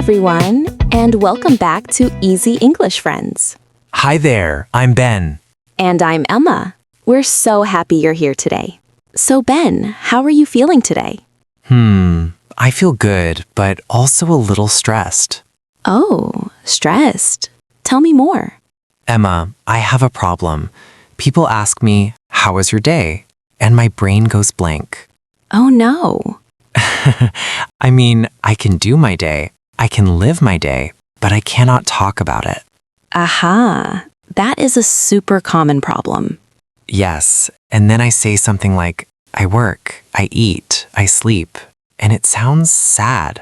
everyone, and welcome back to Easy English Friends. Hi there, I'm Ben. And I'm Emma. We're so happy you're here today. So Ben, how are you feeling today? I feel good, but also a little stressed. Oh, stressed. Tell me more. Emma, I have a problem. People ask me, how was your day? And my brain goes blank. Oh no. I mean, I can do my day, I can live my day, but I cannot talk about it. Aha, that is a super common problem. Yes, and then I say something like, I work, I eat, I sleep, and it sounds sad.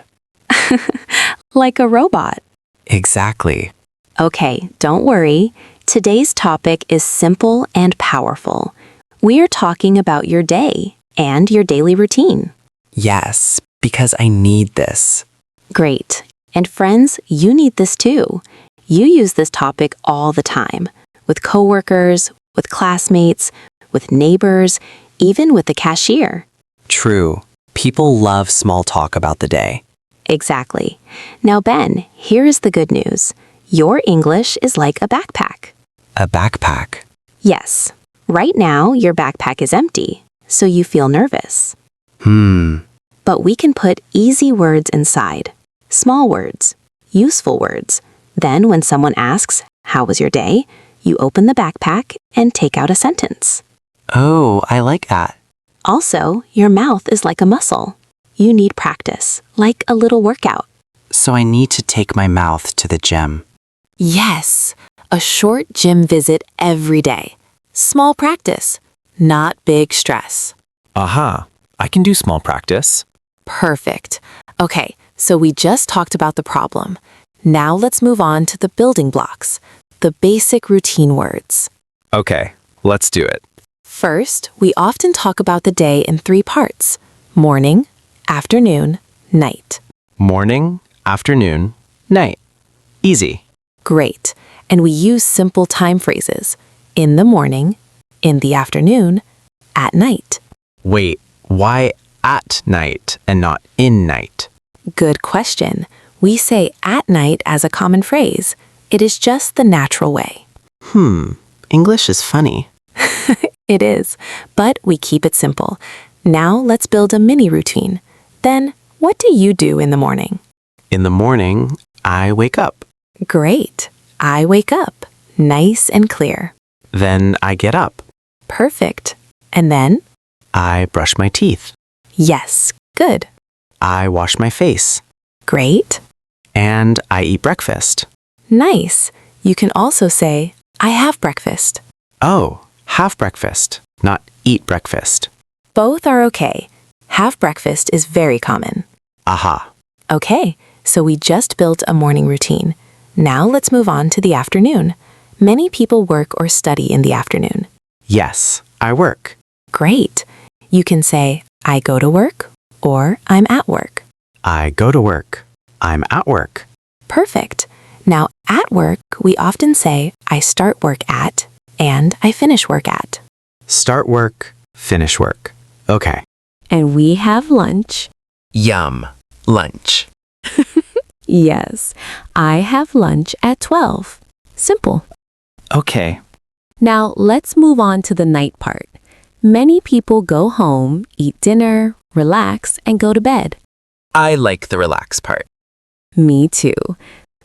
Like a robot. Exactly. Okay, don't worry. Today's topic is simple and powerful. We are talking about your day and your daily routine. Yes, because I need this. Great. And friends, you need this too. You use this topic all the time, with coworkers, with classmates, with neighbors, even with the cashier. True. People love small talk about the day. Exactly. Now, Ben, here is the good news. Your English is like a backpack. A backpack. Yes. Right now, your backpack is empty, so you feel nervous. But we can put easy words inside, small words, useful words. Then when someone asks, how was your day? You open the backpack and take out a sentence. Oh, I like that. Also, your mouth is like a muscle. You need practice, like a little workout. So I need to take my mouth to the gym. Yes, a short gym visit every day. Small practice, not big stress. Aha, I can do small practice. Perfect. Okay, so we just talked about the problem. Now let's move on to the building blocks, the basic routine words. Okay, let's do it. First, we often talk about the day in 3 parts: morning, afternoon, night. Morning, afternoon, night. Easy. Great. And we use simple time phrases: in the morning, in the afternoon, at night. Wait, why at night and not in night? Good question. We say at night as a common phrase. It is just the natural way. English is funny. It is, but we keep it simple. Now let's build a mini routine. Then, what do you do in the morning? In the morning, I wake up. Great. I wake up. Nice and clear. Then I get up. Perfect. And then? I brush my teeth. Yes, good. I wash my face. Great. And I eat breakfast. Nice. You can also say, I have breakfast. Oh, have breakfast, not eat breakfast. Both are okay. Have breakfast is very common. Aha. Okay, so we just built a morning routine. Now let's move on to the afternoon. Many people work or study in the afternoon. Yes, I work. Great. You can say, I go to work, or I'm at work. I go to work. I'm at work. Perfect. Now, at work, we often say, I start work at, and I finish work at. Start work, finish work. Okay. And we have lunch. Yum. Lunch. Yes, I have lunch at 12. Simple. Okay. Now, let's move on to the night part. Many people go home, eat dinner, relax, and go to bed. I like the relax part. Me too.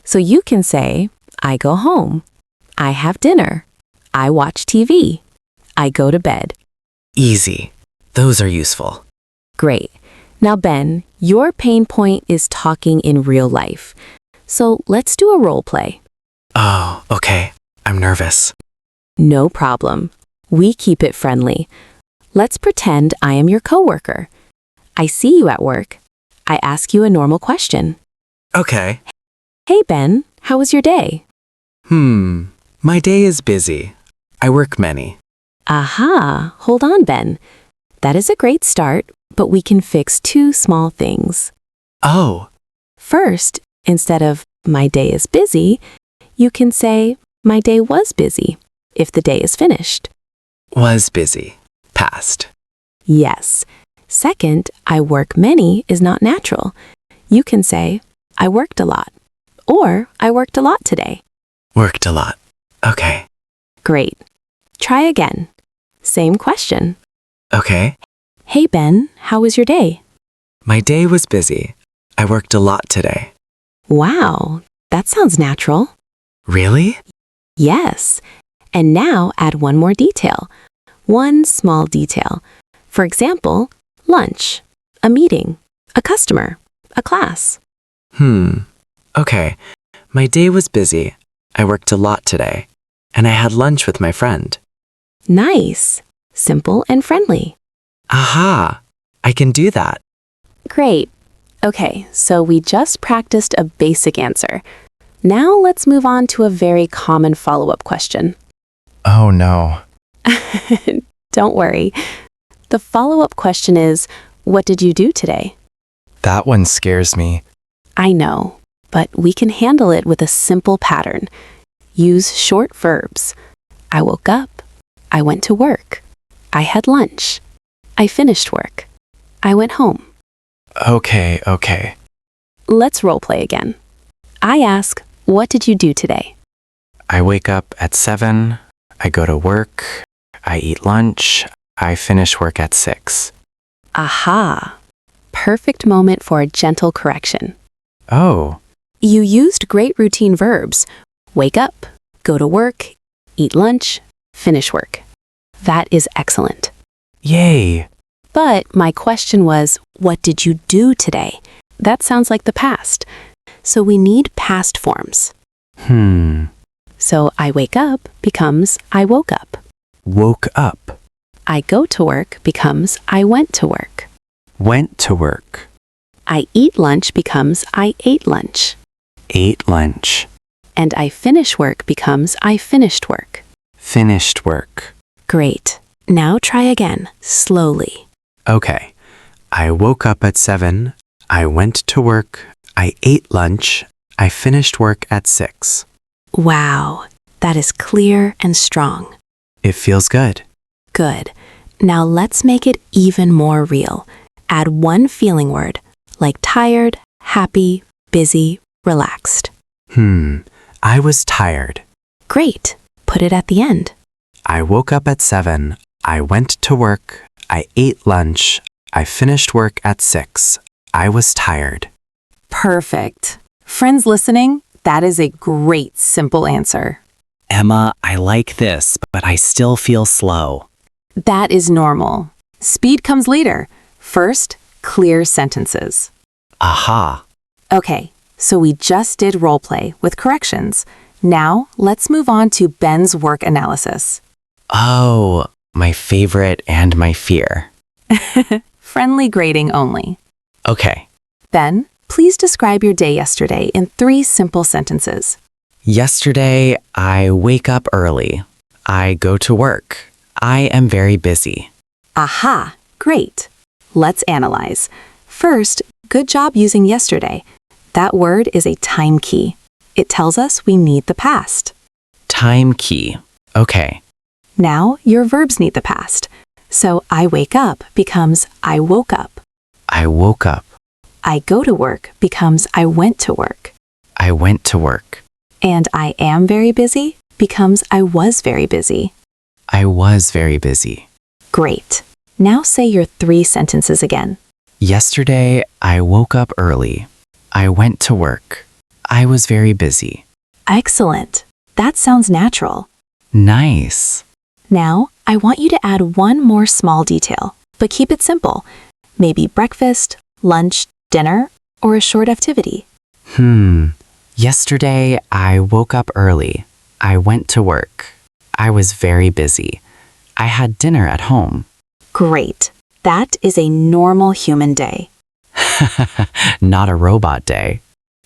So you can say, I go home. I have dinner. I watch TV. I go to bed. Easy. Those are useful. Great. Now, Ben, your pain point is talking in real life. So let's do a role play. Oh, okay. I'm nervous. No problem. We keep it friendly. Let's pretend I am your coworker. I see you at work. I ask you a normal question. Okay. Hey, Ben, how was your day? My day is busy. I work many. Aha, hold on, Ben. That is a great start, but we can fix 2 small things. Oh, First, instead of my day is busy, you can say my day was busy if the day is finished. was busy. Past. Yes. Second, I work many is not natural. You can say, I worked a lot. Or I worked a lot today. Worked a lot. Okay. Great. Try again. Same question. Okay. Hey Ben, how was your day? My day was busy. I worked a lot today. Wow, that sounds natural. Really? Yes. And now add one more detail. One small detail. For example, lunch, a meeting, a customer, a class. Okay. My day was busy. I worked a lot today. And I had lunch with my friend. Nice. Simple and friendly. Aha! I can do that. Great. Okay, so we just practiced a basic answer. Now let's move on to a very common follow-up question. Oh no. Don't worry. The follow-up question is, what did you do today? That one scares me. I know, but we can handle it with a simple pattern. Use short verbs. I woke up. I went to work. I had lunch. I finished work. I went home. Okay. Let's role play again. I ask, what did you do today? I wake up at 7. I go to work. I eat lunch. I finish work at 6. Aha! Perfect moment for a gentle correction. Oh, You used great routine verbs. Wake up, go to work, eat lunch, finish work. That is excellent. yay. But my question was, what did you do today? That sounds like the past. So we need past forms. So I wake up becomes I woke up. Woke up. I go to work becomes I went to work. Went to work. I eat lunch becomes I ate lunch. Ate lunch. And I finish work becomes I finished work. Finished work. Great. Now try again, slowly. Okay. I woke up at 7. I went to work. I ate lunch. I finished work at 6. Wow, that is clear and strong. It feels good. Good. Now let's make it even more real. Add one feeling word, like tired, happy, busy, relaxed. I was tired. Great. Put it at the end. I woke up at 7. I went to work. I ate lunch. I finished work at 6. I was tired. Perfect. Friends listening, that is a great simple answer. Emma, I like this, but I still feel slow. That is normal. Speed comes later. First, clear sentences. Aha! Okay, so we just did role play with corrections. Now, let's move on to Ben's work analysis. Oh, my favorite and my fear. Friendly grading only. Okay. Ben, please describe your day yesterday in 3 simple sentences. Yesterday, I wake up early. I go to work. I am very busy. Aha, great. Let's analyze. First, good job using yesterday. That word is a time key. It tells us we need the past. Time key. Okay. Now, your verbs need the past. So I wake up becomes I woke up. I woke up. I go to work becomes I went to work. I went to work. And I am very busy becomes I was very busy. I was very busy. Great. Now say your 3 sentences again. Yesterday, I woke up early. I went to work. I was very busy. Excellent. That sounds natural. Nice. Now, I want you to add one more small detail, but keep it simple. Maybe breakfast, lunch, dinner, or a short activity. Yesterday, I woke up early. I went to work. I was very busy. I had dinner at home. Great. That is a normal human day. Not a robot day.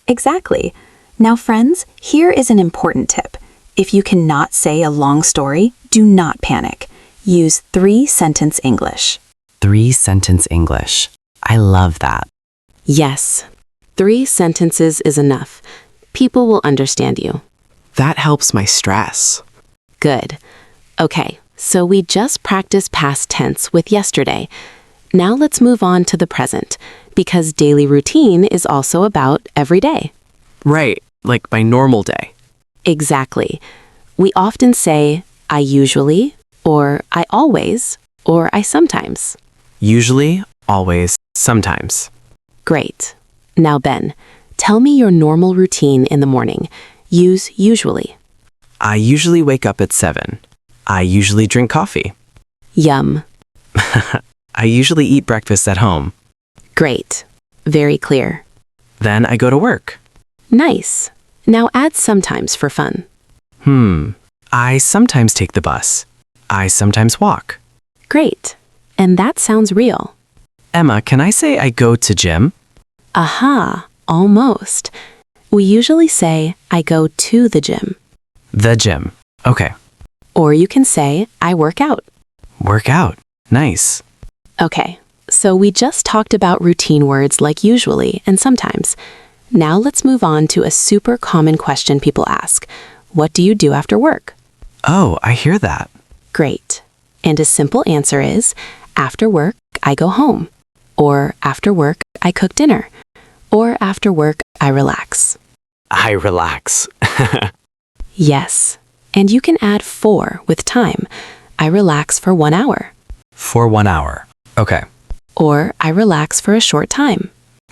Exactly. Now, friends, here is an important tip. If you cannot say a long story, do not panic. Use 3-sentence English. 3-sentence English. I love that. Yes. 3 sentences is enough. People will understand you. That helps my stress. Good. Okay, so we just practiced past tense with yesterday. Now let's move on to the present, because daily routine is also about every day. Right, like my normal day. Exactly. We often say, I usually, or I always, or I sometimes. Usually, always, sometimes. Great. Now, Ben, tell me your normal routine in the morning. Use usually. I usually wake up at 7. I usually drink coffee. Yum. I usually eat breakfast at home. Great. Very clear. Then I go to work. Nice. Now add sometimes for fun. I sometimes take the bus. I sometimes walk. Great. And that sounds real. Emma, can I say I go to gym? Aha, almost. We usually say, I go to the gym. The gym. Okay. Or you can say, I work out. Work out. Nice. Okay, so we just talked about routine words like usually and sometimes. Now let's move on to a super common question people ask. What do you do after work? Oh, I hear that. Great. And a simple answer is, after work, I go home. Or after work, I cook dinner. Or after work, I relax. I relax. Yes. And you can add for with time. I relax for 1 hour. For 1 hour. Okay. Or I relax for a short time.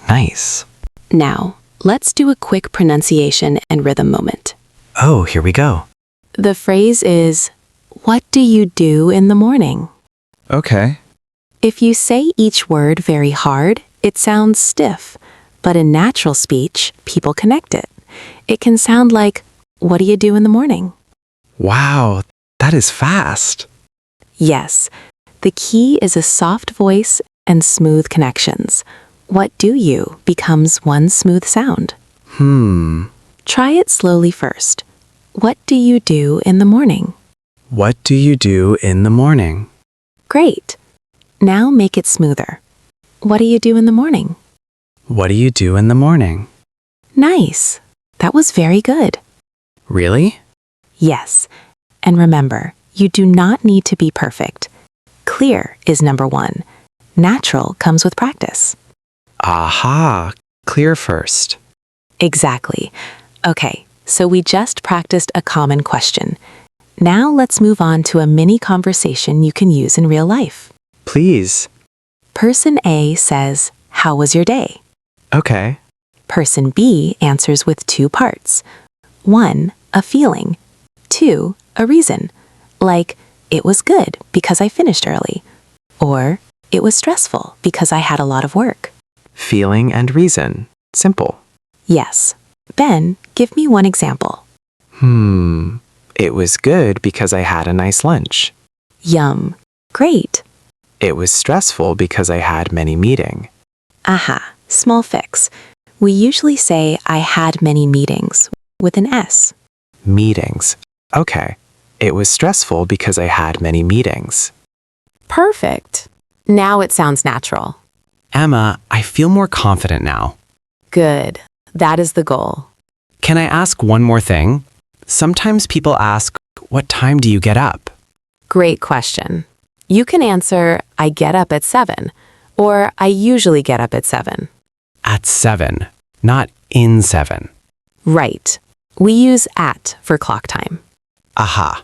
Nice. Now, let's do a quick pronunciation and rhythm moment. Oh, here we go. The phrase is, what do you do in the morning? Okay. If you say each word very hard, it sounds stiff. But in natural speech, people connect it. It can sound like, what do you do in the morning? Wow, that is fast. Yes, the key is a soft voice and smooth connections. What do you becomes one smooth sound. Try it slowly first. What do you do in the morning? What do you do in the morning? Great. Now make it smoother. What do you do in the morning? What do you do in the morning? Nice. That was very good. Really? Yes. And remember, you do not need to be perfect. Clear is number 1. Natural comes with practice. Aha, clear first. Exactly. Okay, so we just practiced a common question. Now let's move on to a mini conversation you can use in real life. Please. Person A says, how was your day? Okay. Person B answers with 2 parts. 1, a feeling. 2, a reason. Like, it was good because I finished early. Or, it was stressful because I had a lot of work. Feeling and reason. Simple. Yes. Ben, give me one example. It was good because I had a nice lunch. Yum. Great. It was stressful because I had many meetings. Aha. Small fix. We usually say I had many meetings with an S. Meetings. Okay. It was stressful because I had many meetings. Perfect. Now it sounds natural. Emma, I feel more confident now. Good. That is the goal. Can I ask one more thing? Sometimes people ask, what time do you get up? Great question. You can answer, I get up at 7, or I usually get up at 7. At 7, not in 7. Right. We use at for clock time. Aha.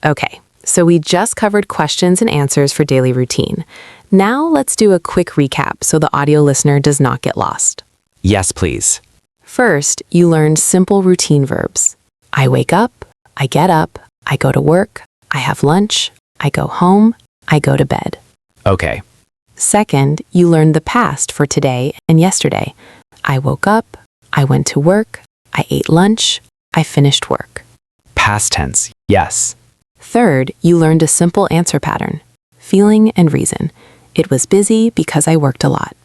Okay, so we just covered questions and answers for daily routine. Now let's do a quick recap so the audio listener does not get lost. Yes, please. First, you learned simple routine verbs. I wake up, I get up, I go to work, I have lunch, I go home, I go to bed. Okay. Second, you learned the past for today and yesterday. I woke up, I went to work, I ate lunch, I finished work. Past tense. Yes. Third, you learned a simple answer pattern. Feeling and reason. It was busy because I worked a lot.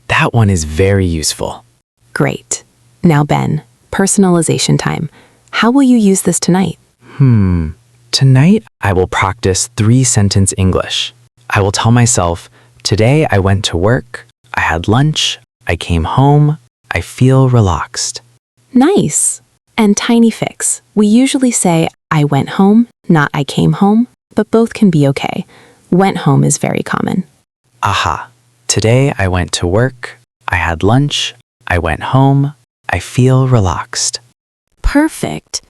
That one is very useful. Great. Now, Ben, personalization time. How will you use this tonight? Tonight, I will practice 3-sentence English. I will tell myself, today I went to work, I had lunch, I came home, I feel relaxed. Nice. And tiny fix. We usually say, I went home, not I came home, but both can be okay. Went home is very common. Aha. Today I went to work, I had lunch. I went home. I feel relaxed. Perfect.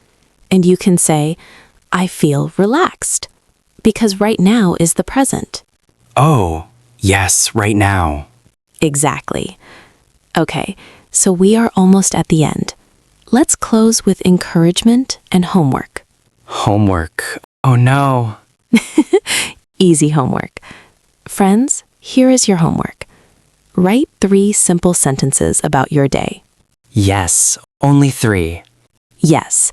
And you can say, I feel relaxed, because right now is the present. Oh, yes, right now. Exactly. Okay, so we are almost at the end. Let's close with encouragement and homework. Homework. Oh no. Easy homework. Friends, here is your homework. Write 3 simple sentences about your day. Yes, only 3. Yes.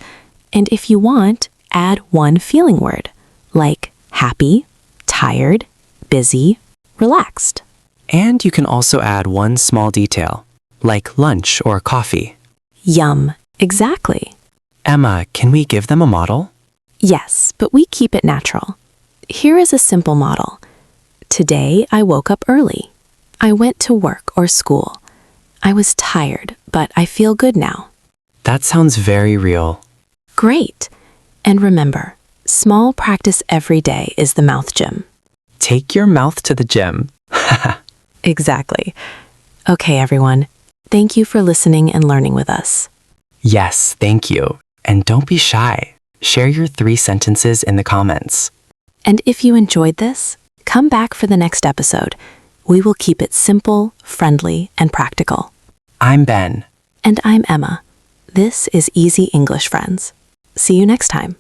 And if you want, add 1 feeling word, like happy, tired, busy, relaxed. And you can also add 1 small detail, like lunch or coffee. Yum. Exactly. Emma, can we give them a model? Yes, but we keep it natural. Here is a simple model. Today I woke up early. I went to work or school. I was tired, but I feel good now. That sounds very real. Great. And remember, small practice every day is the mouth gym. Take your mouth to the gym. Exactly. Okay, everyone. Thank you for listening and learning with us. Yes, thank you. And don't be shy. Share your 3 sentences in the comments. And if you enjoyed this, come back for the next episode. We will keep it simple, friendly, and practical. I'm Ben. And I'm Emma. This is Easy English Friends. See you next time.